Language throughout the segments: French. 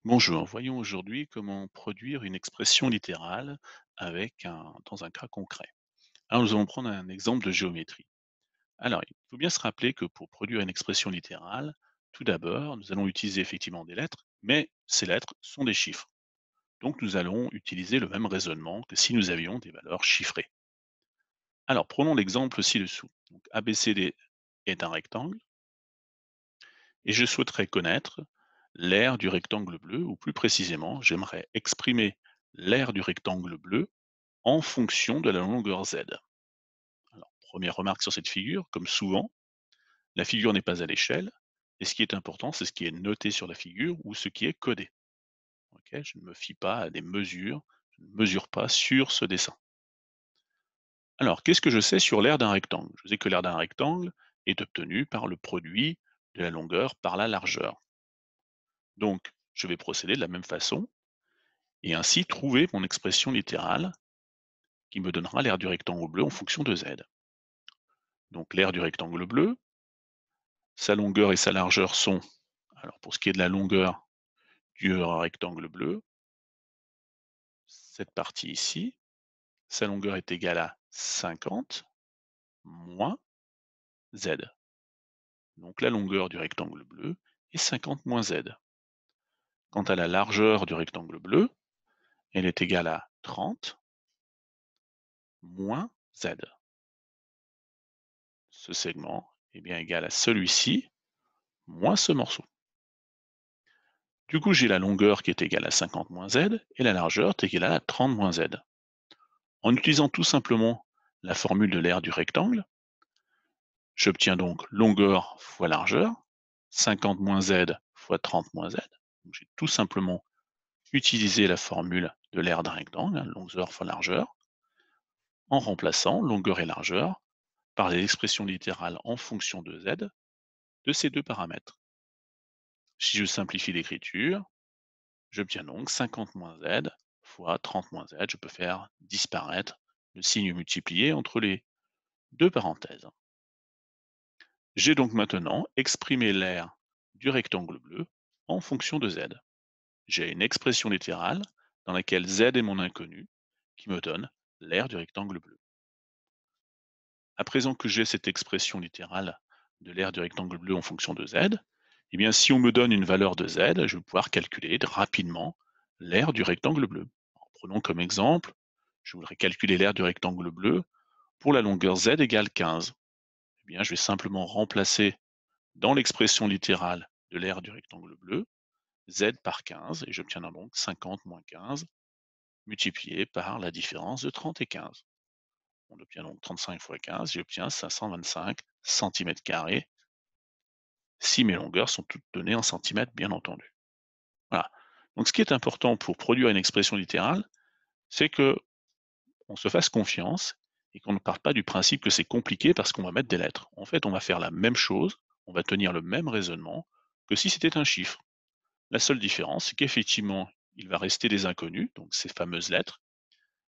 Bonjour, voyons aujourd'hui comment produire une expression littérale dans un cas concret. Alors nous allons prendre un exemple de géométrie. Alors il faut bien se rappeler que pour produire une expression littérale, tout d'abord nous allons utiliser effectivement des lettres, mais ces lettres sont des chiffres. Donc nous allons utiliser le même raisonnement que si nous avions des valeurs chiffrées. Alors prenons l'exemple ci-dessous. Donc ABCD est un rectangle et je souhaiterais connaître l'aire du rectangle bleu, ou plus précisément, j'aimerais exprimer l'aire du rectangle bleu en fonction de la longueur Z. Alors, première remarque sur cette figure, comme souvent, la figure n'est pas à l'échelle, et ce qui est important, c'est ce qui est noté sur la figure ou ce qui est codé. Ok, je ne me fie pas à des mesures, je ne mesure pas sur ce dessin. Alors, qu'est-ce que je sais sur l'aire d'un rectangle? Je sais que l'aire d'un rectangle est obtenue par le produit de la longueur par la largeur. Donc, je vais procéder de la même façon, et ainsi trouver mon expression littérale qui me donnera l'aire du rectangle bleu en fonction de Z. Donc l'aire du rectangle bleu, sa longueur et sa largeur sont, alors pour ce qui est de la longueur du rectangle bleu, cette partie ici, sa longueur est égale à 50 moins Z. Donc la longueur du rectangle bleu est 50 moins Z. Quant à la largeur du rectangle bleu, elle est égale à 30 moins Z. Ce segment est bien égal à celui-ci moins ce morceau. Du coup, j'ai la longueur qui est égale à 50 moins Z et la largeur qui est égale à 30 moins Z. En utilisant tout simplement la formule de l'aire du rectangle, j'obtiens donc longueur fois largeur, 50 moins Z fois 30 moins Z. Donc j'ai tout simplement utilisé la formule de l'aire d'un rectangle, hein, longueur fois largeur, en remplaçant longueur et largeur par les expressions littérales en fonction de Z de ces deux paramètres. Si je simplifie l'écriture, j'obtiens donc 50 moins Z fois 30 moins Z. Je peux faire disparaître le signe multiplié entre les deux parenthèses. J'ai donc maintenant exprimé l'aire du rectangle bleu en fonction de Z. J'ai une expression littérale dans laquelle Z est mon inconnu qui me donne l'aire du rectangle bleu. À présent que j'ai cette expression littérale de l'aire du rectangle bleu en fonction de Z, eh bien si on me donne une valeur de Z, je vais pouvoir calculer rapidement l'aire du rectangle bleu. Alors, prenons comme exemple, je voudrais calculer l'aire du rectangle bleu pour la longueur Z égale 15. Eh bien, je vais simplement remplacer dans l'expression littérale de l'aire du rectangle bleu, Z par 15, et j'obtiens donc 50 moins 15, multiplié par la différence de 30 et 15. On obtient donc 35 fois 15, j'obtiens 525 cm², si mes longueurs sont toutes données en centimètres, bien entendu. Voilà. Donc ce qui est important pour produire une expression littérale, c'est que on se fasse confiance et qu'on ne parte pas du principe que c'est compliqué parce qu'on va mettre des lettres. En fait, on va faire la même chose, on va tenir le même raisonnement que si c'était un chiffre. La seule différence, c'est qu'effectivement, il va rester des inconnus, donc ces fameuses lettres,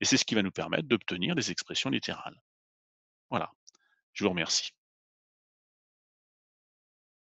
et c'est ce qui va nous permettre d'obtenir des expressions littérales. Voilà, je vous remercie.